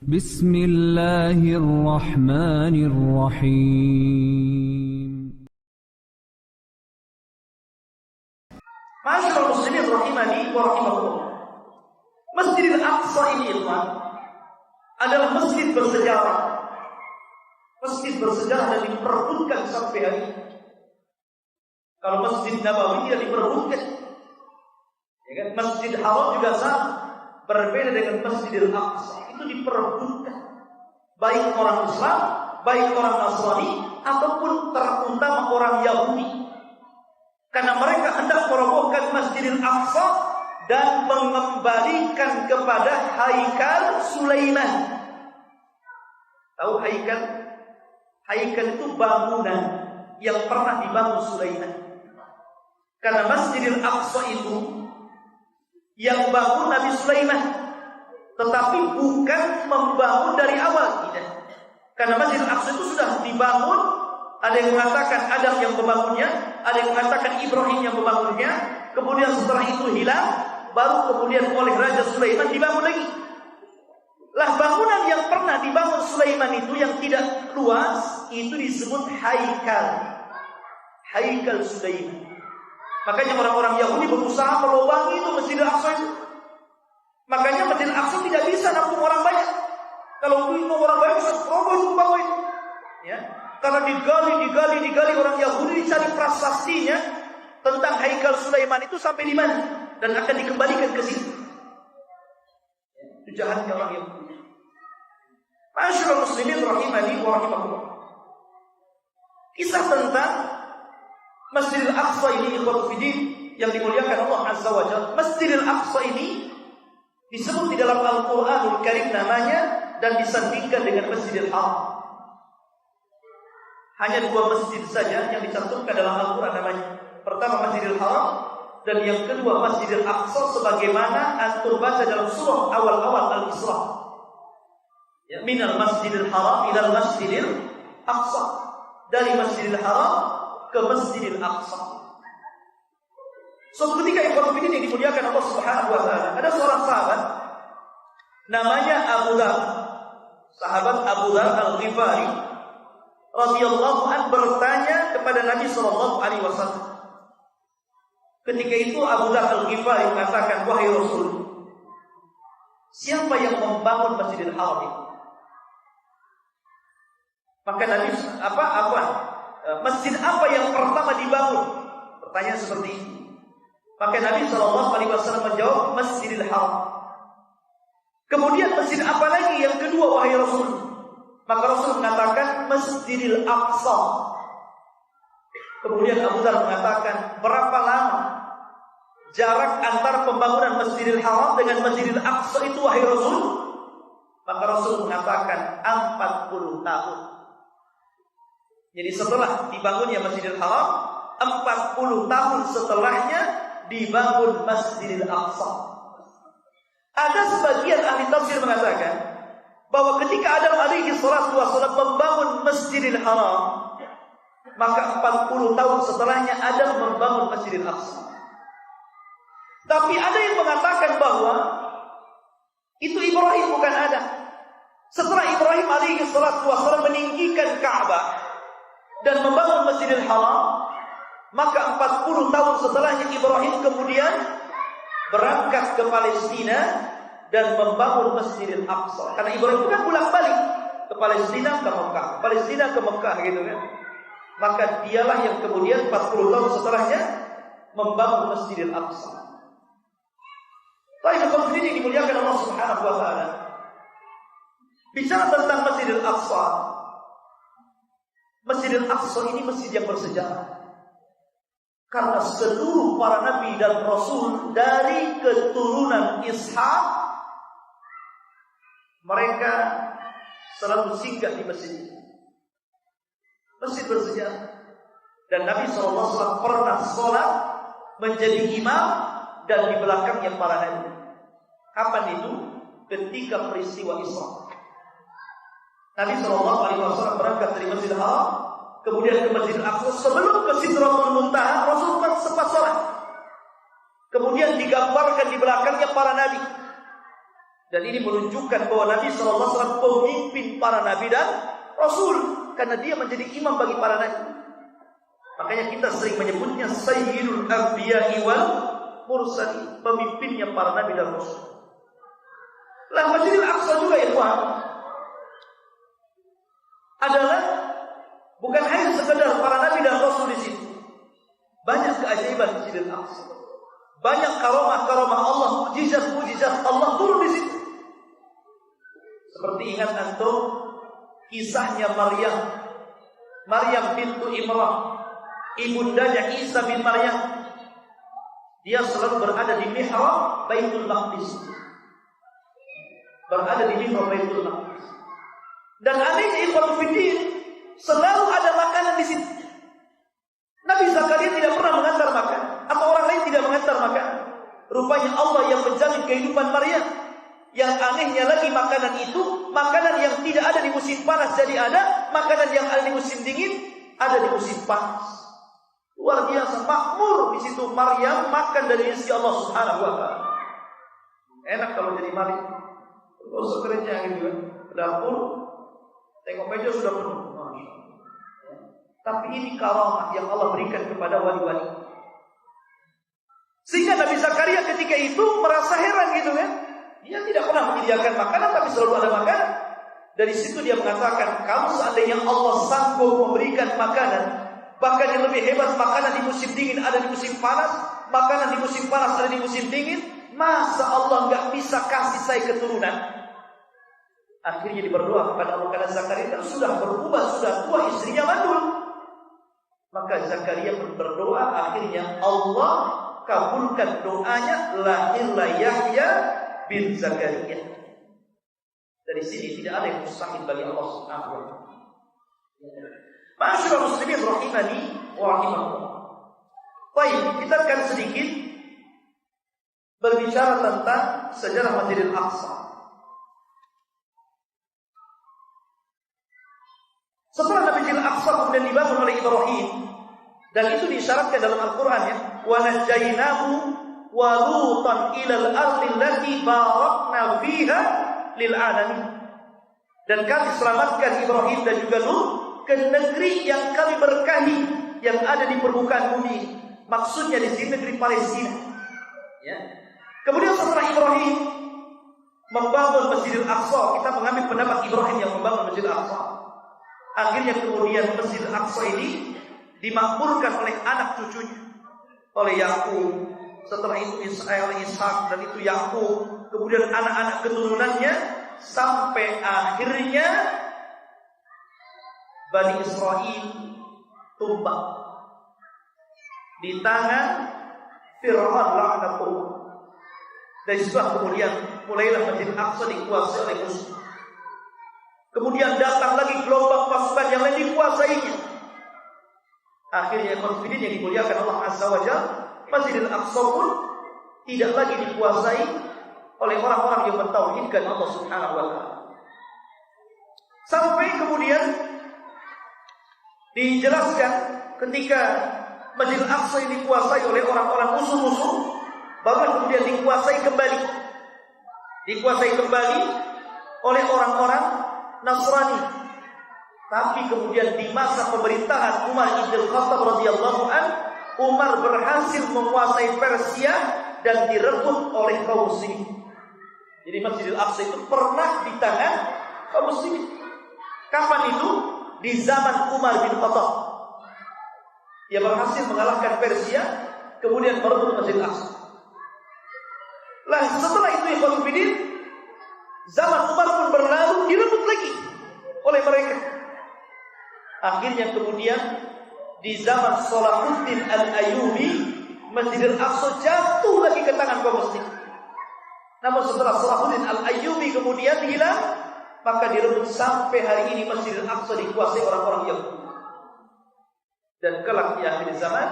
Bismillahirrahmanirrahim. Ma'asyiral muslimin rahimani wa rahimakumullah. Masjidil Aqsa ini adalah masjid bersejarah. Masjid bersejarah dan diperebutkan sampai hari ini. Kalau Masjid Nabawi tidak diperebutkan, ya kan? Masjid Haram juga sama, berbeda dengan Masjidil Aqsa. Itu diperebutkan, baik orang Islam, baik orang Nasrani, ataupun terutama orang Yahudi. Karena mereka hendak merobohkan Masjidil Aqsa dan mengembalikan kepada Haikal Sulaiman. Tahu Haikal? Haikal itu bangunan yang pernah dibangun Sulaiman. Karena Masjidil Aqsa itu yang bangun Nabi Sulaiman, tetapi bukan membangun dari awal, tidak. Karena Masjidil Aqsa itu sudah dibangun. Ada yang mengatakan Adam yang membangunnya, ada yang mengatakan Ibrahim yang membangunnya. Kemudian setelah itu hilang, baru kemudian oleh Raja Sulaiman dibangun lagi. Lah bangunan yang pernah dibangun Sulaiman itu yang tidak luas, itu disebut Haikal. Haikal Sulaiman. Makanya orang-orang Yahudi berusaha melobangi itu Masjidil Aqsa itu. Makanya Masjidil Aqsa tidak bisa nampung orang banyak. Kalau mau orang banyak bisa roboh itu bawah itu. Ya. Karena digali orang Yahudi dicari prasastinya tentang Haikal Sulaiman itu sampai di mana dan akan dikembalikan ke situ. Itu jahatnya orang Yahudi. Ma'asyiral muslimin rahimani wa rahimakumullah. Kisah tentang Masjidil Aqsa ini ikhwatul fiddin yang dimuliakan Allah Azza wa Jalla. Masjidil Aqsa ini disebut di dalam Al-Qur'anul Karim namanya dan disandingkan dengan Masjidil Haram. Hanya dua masjid saja yang dicantumkan dalam Al-Quran namanya. Pertama Masjidil Haram dan yang kedua Masjidil Aqsa sebagaimana antum baca dalam surah awal-awal Al-Isra. Ya, minal Masjidil Haram ilal Masjidil Aqsa. Dari Masjidil Haram ke Masjidil Aqsa. Suatu ketika ikhwan fillah yang dimuliakan Allah Subhanahu wa taala, ada seorang sahabat namanya Abu Dzar. Sahabat Abu Dzar Al-Ghifari radhiyallahu an bertanya kepada Nabi sallallahu alaihi wasallam. Ketika itu Abu Dzar Al-Ghifari mengatakan, "Wahai Rasul, siapa yang membangun Masjidil Haram itu?" Maka Nabi masjid apa yang pertama dibangun? Pertanyaan seperti itu. Maka Nabi sallallahu alaihi wasallam menjawab, Masjidil Haram. Kemudian masjid apa lagi yang kedua wahai Rasul? Maka Rasul mengatakan Masjidil Aqsa. Kemudian Abu Dzar mengatakan, berapa lama jarak antara pembangunan Masjidil Haram dengan Masjidil Aqsa itu wahai Rasul? Maka Rasul mengatakan 40 tahun. Jadi setelah dibangunnya Masjidil Haram, 40 tahun setelahnya dibangun Masjidil Aqsa. Ada sebagian ahli tafsir mengatakan bahwa ketika Adam alaihi salatu wasallam membangun Masjidil Haram, maka 40 tahun setelahnya Adam membangun Masjidil Aqsa. Tapi ada yang mengatakan bahwa itu Ibrahim bukan Adam. Setelah Ibrahim alaihi salatu wasallam meninggikan Ka'bah dan membangun Masjidil Haram, maka 40 tahun setelahnya Ibrahim kemudian berangkat ke Palestina dan membangun Masjidil Aqsa. Karena Ibrahim kan bolak-balik ke Palestina, ke Mekah, Palestina ke Mekah gitu kan. Maka dialah yang kemudian 40 tahun setelahnya membangun Masjidil Aqsa. Baik, kaum ini dimuliakan Allah Subhanahu wa taala. Bicara tentang Masjidil Aqsa. Masjidil Aqsa ini masjid yang bersejarah. Karena seluruh para nabi dan rasul dari keturunan Ishak, mereka selalu singgah di masjid ini. Masjid bersejarah. Dan Nabi SAW pernah sholat menjadi imam dan di belakangnya para nabi. Kapan itu? Ketika peristiwa Isra. Nabi SAW berangkat dari Masjidil Haram, kemudian ke Masjidil Aqsa. Sebelum ke Sidratul Muntaha, Rasulullah sempat sholat. Kemudian digambarkan di belakangnya para nabi. Dan ini menunjukkan bahwa Nabi SAW pemimpin para nabi dan rasul, karena dia menjadi imam bagi para nabi. Makanya kita sering menyebutnya Sayyidul Anbiya'i wal Mursalin, pemimpinnya para nabi dan rasul. Lah Masjidil Aqsa juga ya Tuhan, adalah bukan hanya sekedar para nabi dan rasul di situ. Banyak keajaiban Masjidil Aqsa. Banyak karomah-karomah Allah, mukjizat-mukjizat Allah turun di situ. Seperti ingat antum kisahnya Maryam bintu Imran, ibundanya Isa bin Maryam. Dia selalu berada di mihrab Baitul Maqdis. Berada di mihrab Baitul Maqdis. Dan anehnya ikhwatu fiddin, selalu ada makanan di situ. Nabi Zakaria tidak pernah mengantar makan, atau orang lain tidak mengantar makan. Rupanya Allah yang menjamin kehidupan Maryam. Yang anehnya lagi, makanan itu makanan yang tidak ada di musim panas jadi ada, makanan yang ada di musim dingin ada di musim panas. Luar biasa, makmur di situ. Maryam makan dari rezeki Allah Subhanahu wa taala. Enak kalau jadi malik. Kalau sekerja gitu kan, ke dapur, tengok meja sudah penuh. Tapi ini karamah yang Allah berikan kepada wali-wali. Sehingga Nabi Zakaria ketika itu merasa heran gitu kan. Dia tidak pernah menyediakan makanan, tapi selalu ada makanan. Dari situ dia mengatakan, kalau seandainya Allah sanggup memberikan makanan, bahkan yang lebih hebat, makanan di musim dingin ada di musim panas, makanan di musim panas ada di musim dingin, masa Allah nggak bisa kasih saya keturunan? Akhirnya dia berdoa kepada Allah, karena Zakaria sudah berubah, sudah tua, istrinya mandul. Maka Zakaria pun berdoa, akhirnya Allah kabulkan doanya, lahirlah Yahya bin Zakaria. Dari sini tidak ada yang mustahil bagi Allah Subhanahu wa taala. Ma'asyiral muslimin rahimani wa rahimakumullah. Baik, kita akan sedikit berbicara tentang sejarah Masjidil Aqsa. Setelah Masjidil Aqsa kemudian dibangun oleh Ibrahim, dan itu disyaratkan dalam Al-Quran ya, wa najjaynahu wa lutan ilal ardi allati barakna fiha lil alamin. Dan kami selamatkan Ibrahim dan juga Lut ke negeri yang kami berkahi, yang ada di permukaan bumi. Maksudnya di sini negeri Palestina. Ya. Kemudian setelah Ibrahim membangun Masjidil Aqsa, kita mengambil pendapat Ibrahim yang membangun Masjidil Aqsa. Akhirnya kemudian Masjidil Aqsa ini dimakmurkan oleh anak cucunya, oleh Yakub. Setelah itu Ishak, dan itu Yakub. Kemudian anak-anak keturunannya, sampai akhirnya Bani Israel tumbang di tangan Fir'aun laknatullah. Dari situ kemudian mulailah Masjidil Aqsa dikuasai oleh musuh. Kemudian datang lagi gelombang pasukan yang lain dikuasainya. Akhirnya konfidin yang dimuliakan Allah Azza wa Jalla, Masjidil Aqsa pun tidak lagi dikuasai oleh orang-orang yang mentauhidkan Allah Subhanahu wa taala. Sampai kemudian dijelaskan ketika Masjidil Aqsa ini dikuasai oleh orang-orang musuh-musuh, baru kemudian dikuasai kembali oleh orang-orang Nasrani. Tapi kemudian di masa pemerintahan Umar ibn Khattab radhiyallahu an, Umar berhasil menguasai Persia dan direbut oleh kaum muslimin. Jadi Masjidil Aqsa itu pernah di tangan kaum muslimin. Kapan itu? Di zaman Umar bin Khattab. Dia berhasil mengalahkan Persia, kemudian merebut Masjidil Aqsa. Lah setelah itu ikhwan fillah, zaman Umar pun berlalu, direbut lagi oleh mereka. Akhirnya kemudian di zaman Salahuddin Al-Ayyubi, Masjidil Aqsa jatuh lagi ke tangan kaum muslim. Namun setelah Salahuddin Al-Ayyubi kemudian hilang, maka direbut sampai hari ini Masjidil Aqsa dikuasai orang-orang Yahudi. Dan kelak di akhir zaman,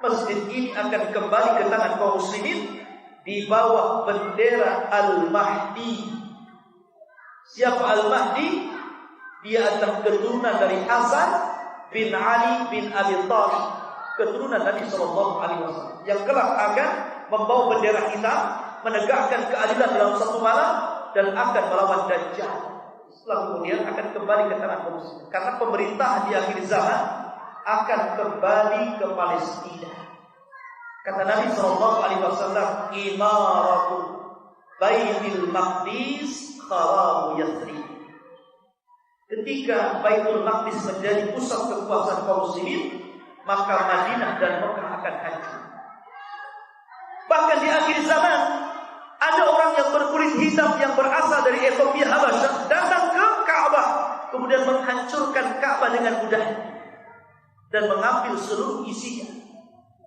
masjid ini akan kembali ke tangan kaum muslimin di bawah bendera Al-Mahdi. Siapa Al-Mahdi? Dia adalah keturunan dari Hasan bin Ali bin Abi Thalib, keturunan Nabi SAW, yang kelak akan membawa bendera hitam, menegakkan keadilan dalam satu malam, dan akan melawan Dajjal. Setelah kemudian akan kembali ke tanah kaum muslimin. Karena pemerintah di akhir zaman akan kembali ke Palestina. Kata Nabi SAW, Imaratu Baitul Maqdis kharabu Yathrib. Ketika Baitul Maqdis menjadi pusat kekuasaan kaum muslimin, maka Madinah dan Mekah akan hancur. Bahkan di akhir zaman ada orang yang berkulit hitam yang berasal dari Ethiopia Habasyah datang ke Ka'bah, kemudian menghancurkan Ka'bah dengan mudah dan mengambil seluruh isinya,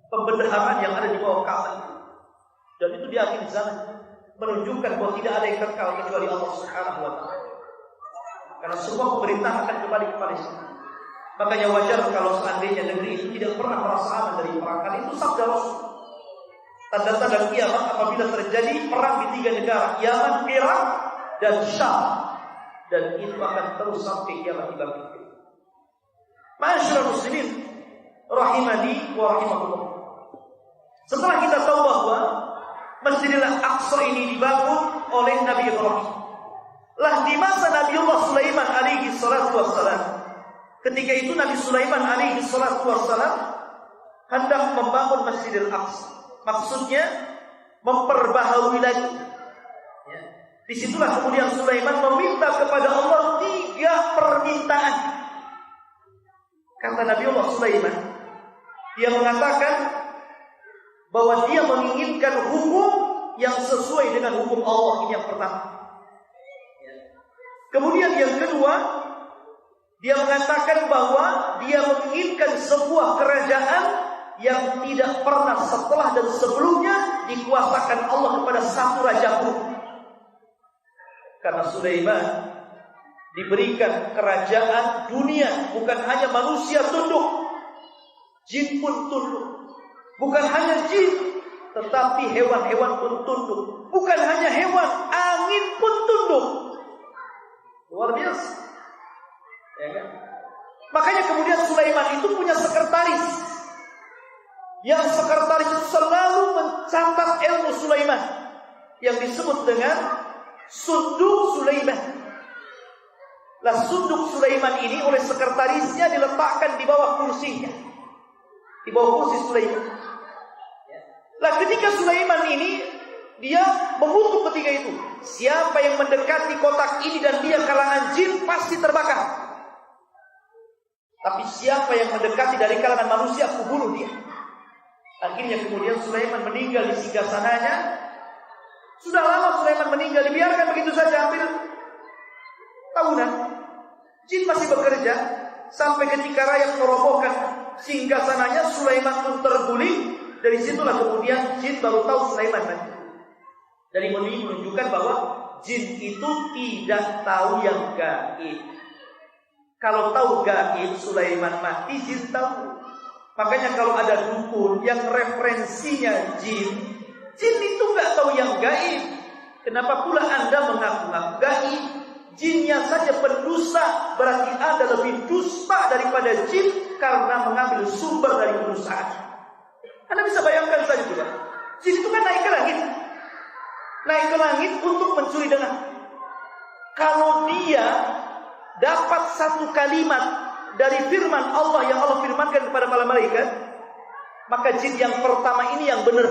pembendaharaan yang ada di bawah Ka'bah. Dan itu di akhir zaman menunjukkan bahwa tidak ada yang kekal kecuali Allah Subhanahu wa taala. Karena semua pemerintah akan kembali ke Palestina. Makanya wajar kalau seandainya negeri itu tidak pernah merasa aman dari perang. Karena itu sabda Rasul. Tanda-tanda kiamat apabila terjadi perang di 3 negara, Yaman, Irak, dan Syam. Dan itu akan terus sampai kiamat dibangkitkan. Ma'asyiral muslimin rahimani wa rahimakumullah. Setelah kita tahu bahwa Masjidil Aqsa ini dibangun oleh Nabi Ibrahim, lah di masa Nabiullah Sulaiman alaihi salatu wassalam, ketika itu Nabi Sulaiman alaihi salatu wassalam hendak membangun Masjidil Aqsa. Maksudnya memperbaharui lagi. Ya. Disitulah kemudian Sulaiman meminta kepada Allah 3 permintaan. Kata Nabiullah Sulaiman, dia mengatakan bahwa dia menginginkan hukum yang sesuai dengan hukum Allah. Ini yang pertama. Ya. Kemudian yang kedua, dia mengatakan bahwa dia menginginkan sebuah kerajaan yang tidak pernah setelah dan sebelumnya dikuasakan Allah kepada satu raja pun. Karena Sulaiman diberikan kerajaan dunia, bukan hanya manusia tunduk, jin pun tunduk. Bukan hanya jin, tetapi hewan-hewan pun tunduk. Bukan hanya hewan, angin pun tunduk. Luar biasa. Ya kan? Makanya kemudian Sulaiman itu punya sekretaris. Yang sekretaris itu selalu mencatat ilmu Sulaiman, yang disebut dengan Sunduk Sulaiman. Lah Sunduk Sulaiman ini oleh sekretarisnya diletakkan di bawah kursinya, di bawah kursi Sulaiman. Lah ketika Sulaiman ini dia mengutuk ketika itu, siapa yang mendekati kotak ini dan dia kalangan jin pasti terbakar. Tapi siapa yang mendekati dari kalangan manusia, aku bunuh dia. Akhirnya kemudian Sulaiman meninggal di singgasananya. Sudah lama Sulaiman meninggal, dibiarkan begitu saja hampir tahunan. Jin masih bekerja sampai ketika rakyat merobohkan singgasananya, Sulaiman pun terguling. Dari situlah kemudian jin baru tahu Sulaiman mati. Dari ini menunjukkan bahwa jin itu tidak tahu yang gaib. Kalau tahu gaib Sulaiman mati, jin tahu. Makanya kalau ada dukun yang referensinya jin itu nggak tahu yang gaib. Kenapa pula Anda mengaku-ngaku gaib? Jinnya saja pendusta, berarti Anda lebih dusta daripada jin karena mengambil sumber dari pendustaan. Anda bisa bayangkan saja juga, jin itu kan naik ke langit. Naik ke langit untuk mencuri dengar. Kalau dia dapat satu kalimat dari firman Allah yang Allah firmankan kepada para malaikat, maka jin yang pertama ini yang benar.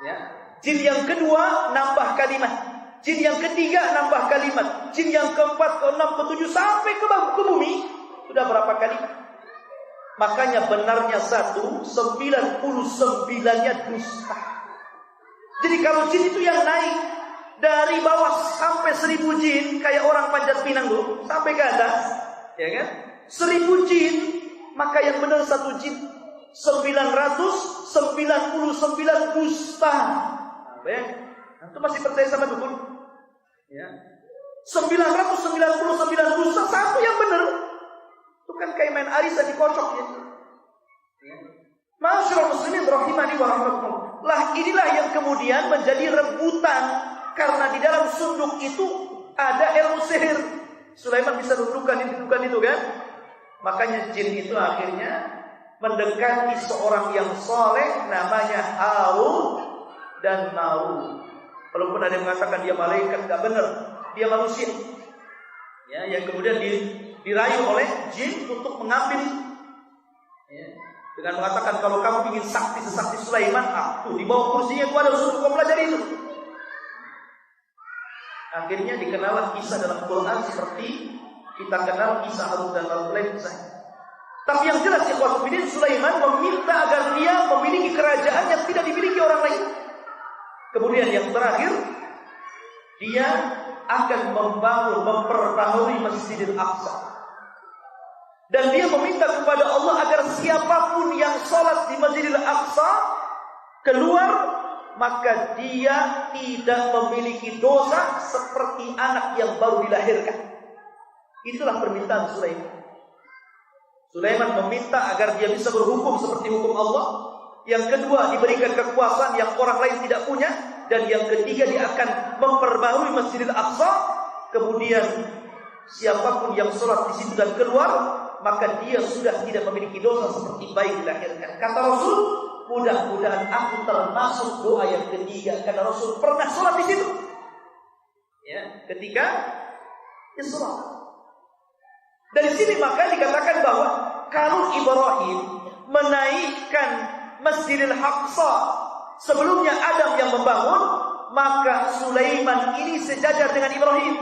Ya. Jin yang kedua nambah kalimat. Jin yang ketiga nambah kalimat. Jin yang keempat, keenam, ketujuh sampai ke bumi. Sudah berapa kalimat? Makanya benarnya 99-nya dusta. Jadi kalau jin itu yang naik dari bawah sampai 1000 jin, kayak orang panjat pinang tuh, sampai ke atas, ya kan? 1000 jin, maka yang benar satu jin. 999 dusta. Itu masih percaya sama dukun? Ya. 999 dusta, satu yang benar. Itu kan kayak main arisa dikocok ya. Ma'asyiral muslimin rahimani wa rahimakumullah. Lah inilah yang kemudian menjadi rebutan, karena di dalam sunduk itu ada ilmu sihir. Sulaiman bisa dudukan itu kan? Makanya jin itu akhirnya mendekati seorang yang soleh namanya Harut dan Marut. Walaupun ada yang mengatakan dia malaikat, tidak benar, dia manusia. Ya, yang kemudian dirayu oleh jin untuk mengambil. Ya, dengan mengatakan kalau kamu ingin sakti sesakti Sulaiman, tuh di bawah kursinya itu ada suruh kau pelajari itu. Akhirnya dikenal kisah dalam Quran seperti kita kenal kisah Harun dan Marut misalnya. Tapi yang jelas ikhwatu fillah, Sulaiman meminta agar dia memiliki kerajaan yang tidak dimiliki orang lain. Kemudian yang terakhir, dia akan memperbaharui Masjidil Aqsa. Dan dia meminta kepada Allah agar siapapun yang sholat di Masjidil Aqsa keluar, maka dia tidak memiliki dosa seperti anak yang baru dilahirkan. Itulah permintaan Sulaiman. Sulaiman meminta agar dia bisa berhukum seperti hukum Allah. Yang kedua, diberikan kekuasaan yang orang lain tidak punya. Dan yang ketiga, dia akan memperbaharui Masjidil Aqsa. Kemudian siapapun yang sholat di situ dan keluar, maka dia sudah tidak memiliki dosa seperti bayi dilahirkan. Kata Rasul, mudah-mudahan aku termasuk doa yang ketiga, karena Rasul pernah sholat di situ. Ya, ketika dia sholat. Dari sini maka dikatakan bahwa kalau Ibrahim menaikkan Masjidil Aqsa sebelumnya Adam yang membangun, maka Sulaiman ini sejajar dengan Ibrahim.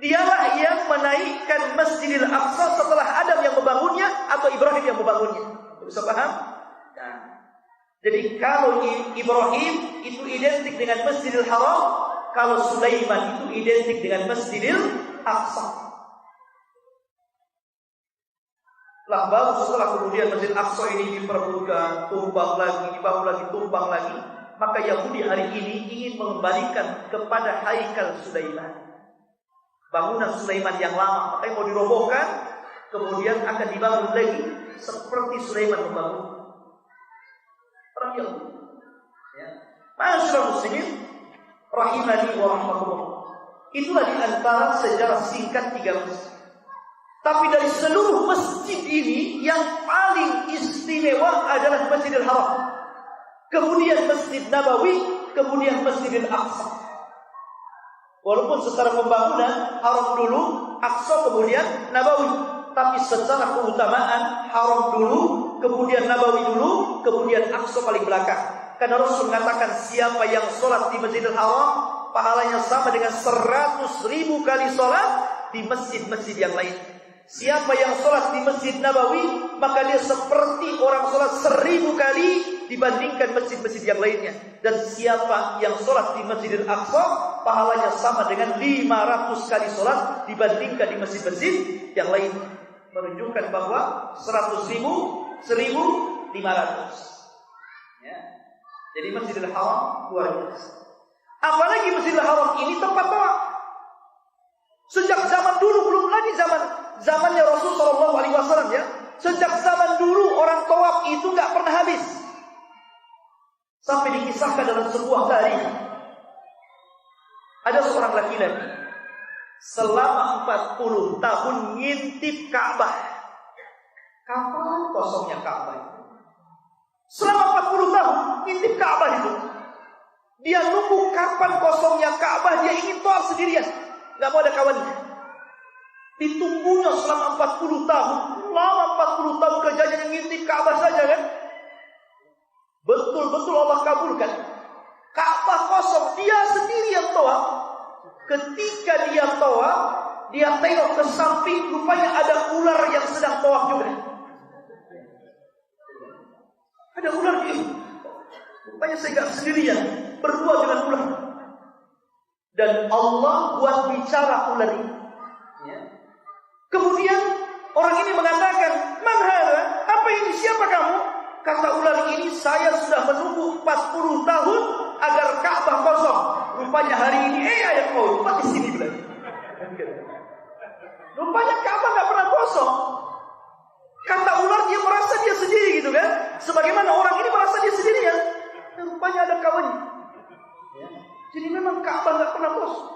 Dialah yang menaikkan Masjidil Aqsa setelah Adam yang membangunnya atau Ibrahim yang membangunnya. Bisa paham? Nah, jadi kalau Ibrahim itu identik dengan Masjidil Haram, kalau Sulaiman itu identik dengan Masjidil Aqsa. Baru setelah kemudian Masjid Aqsa ini diperbutkan, tumbang lagi, dibangun lagi, tumbang lagi, maka Yahudi hari ini ingin mengembalikan kepada haikal Sulaiman, bangunan Sulaiman yang lama, makanya mau dirobohkan, kemudian akan dibangun lagi seperti Sulaiman membangun. Orang Yahudi. Ya. Ma'asyiral muslimin rahimani wa rahmatullah. Itulah di antara sejarah singkat 3 masjid. Tapi dari seluruh masjid ini yang paling istimewa adalah Masjidil Haram. Kemudian Masjid Nabawi, kemudian Masjidil Aqsa. Walaupun secara pembangunan Haram dulu, Aqsa kemudian Nabawi, tapi secara keutamaan Haram dulu, kemudian Nabawi dulu, kemudian Aqsa paling belakang. Karena Rasul mengatakan siapa yang sholat di Masjidil Haram, pahalanya sama dengan 100.000 kali sholat di masjid-masjid yang lain. Siapa yang sholat di Masjid Nabawi, maka dia seperti orang sholat 1000 kali dibandingkan masjid-masjid yang lainnya. Dan siapa yang sholat di Masjidil Aqsa, pahalanya sama dengan 500 kali sholat dibandingkan di masjid-masjid yang lain. Menunjukkan bahwa 100.000, 1.500. Ya. Jadi Masjidil Haram luar biasa. Apalagi Masjidil Haram ini tempat tawaf. Sejak zaman dulu, belum lagi zamannya Rasul Shallallahu Alaihi Wasallam ya. Sejak zaman dulu orang tawaf itu nggak pernah habis. Sampai dikisahkan dalam sebuah tarikh, ada seorang laki-laki selama 40 tahun ngintip Ka'bah. Kapan kosongnya Ka'bah itu? Selama 40 tahun ngintip Ka'bah itu. Dia nunggu kapan kosongnya Ka'bah, dia ingin tawaf sendirian. Gak mau ada kawannya. Ditunggunya selama 40 tahun. Lama 40 tahun kerjanya ngintip Ka'bah saja kan. Betul-betul Allah kabulkan. Ka'bah kosong, dia sendiri yang tawaf. Ketika dia tawaf, dia tengok ke samping, rupanya ada ular yang sedang tawaf juga. Ada ular gitu. Rupanya saya gak sendirian, berdua dengan ular. Dan Allah buat bicara ular ini. Ya. Kemudian orang ini mengatakan, "Man hadza? Apa ini? Siapa kamu?" Kata ular ini, "Saya sudah menunggu 40 tahun agar Ka'bah kosong. Rupanya hari ini, ayah kau lupa di sini bilang." Rupanya Ka'bah nggak pernah kosong. Kata ular, dia merasa dia sendiri gitu kan? Sebagaimana orang ini merasa dia sendirian. Rupanya ada kawannya. Ya. Jadi memang Ka'bah nggak pernah kosong.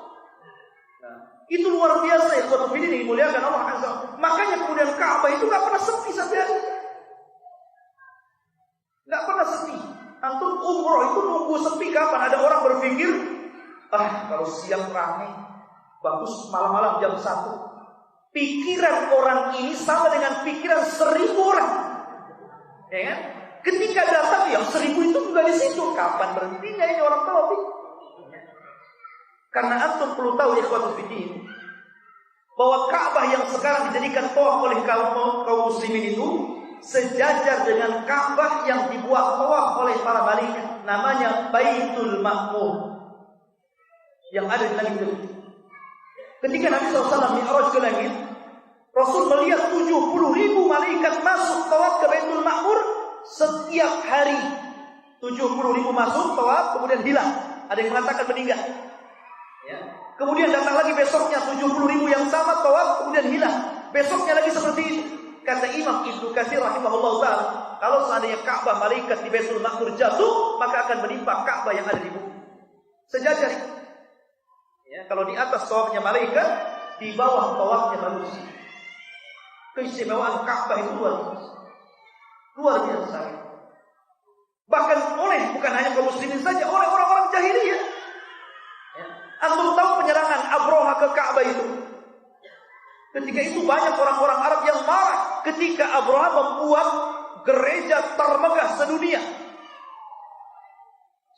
Nah, itu luar biasa ya, suatu video ini dimuliakan Allah Azza. Makanya kemudian Ka'bah itu nggak pernah sepi sampai hari ini. Nggak pernah sepi. Antum umroh itu nunggu sepi kapan? Ada orang berpikir Kalau siang rame, bagus malam-malam jam 1. Pikiran orang ini sama dengan pikiran 1000 orang. Ya kan? Ketika datang, ya 1000 itu juga di situ. Kapan berhentinya ini orang tawaf? Karena antum perlu tahu ya ikhwatul fiddin, bahwa Ka'bah yang sekarang dijadikan tawaf oleh kaum muslimin itu sejajar dengan Ka'bah yang dibuat tawaf oleh para malaikat. Namanya Baitul Ma'mur yang ada di langit itu. Ketika Nabi SAW mi'raj ke langit, Rasul melihat 70.000 malaikat masuk tawaf ke Baitul Ma'mur setiap hari. 70.000 masuk tawaf kemudian hilang. Ada yang mengatakan meninggal. Ya. Kemudian datang lagi besoknya 70.000 yang sama tawaf kemudian hilang. Besoknya lagi seperti itu. Kata Imam Ibnu Katsir rahimahullah ta'ala, kalau seandainya Ka'bah malaikat di Baitul Ma'mur jatuh, maka akan menimpa Ka'bah yang ada di bumi. Sejajar. Ya, kalau di atas tawafnya malaikat, di bawah tawafnya manusia. Keistimewaan Ka'bah itu luar biasa. Luar biasa. Bahkan bukan hanya kaum muslimin saja, oleh orang-orang jahiliyah. Ya. Antum tahu penyerangan Abraha ke Ka'bah itu? Ketika itu banyak orang-orang Arab yang marah ketika Abraha membuat gereja termegah sedunia.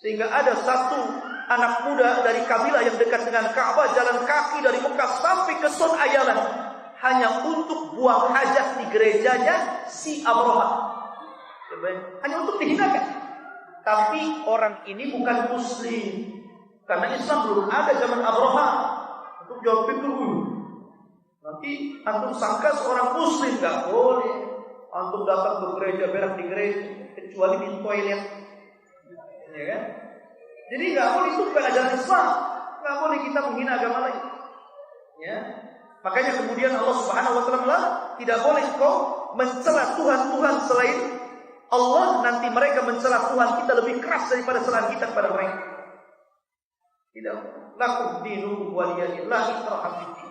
Sehingga ada satu anak muda dari kabilah yang dekat dengan Ka'bah jalan kaki dari Mekah sampai ke Sun Ayalan hanya untuk buang hajat di gerejanya si Abraha. Hanya untuk dihinakan. Tapi orang ini bukan muslim. Karena Islam belum ada zaman Abraha. Untuk jawab pikir nanti antum sangka seorang muslim gak boleh antum datang ke gereja, berak di gereja kecuali di toilet, ya kan? Jadi gak boleh, itu bukan ajaran Islam. Gak boleh kita menghina agama lain. Ya, makanya kemudian Allah Subhanahu Wa Taala tidak boleh kau mencela Tuhan selain Allah. Nanti mereka mencela Tuhan kita lebih keras daripada celaan kita kepada mereka. Tidak. Lakum dinukum waliyadin, la ikraha fid din.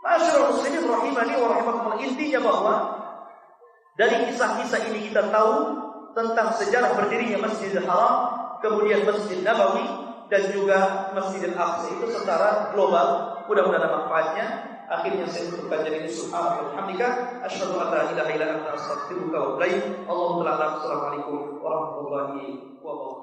Masyaallah muslimin rahimani wa rahimakumullah. Intinya bahwa dari kisah-kisah ini kita tahu tentang sejarah berdirinya Masjidil Haram, kemudian Masjid Nabawi dan juga Masjidil Aqsa itu secara global. Mudah-mudahan ada manfaatnya. Akhirnya saya tutup kajian ini. Subhanallah walhamdulillah, asyhadu an la ilaha illa anta astaghfiruka wa atubu ilaik. Assalamualaikum warahmatullahi wabarakatuh.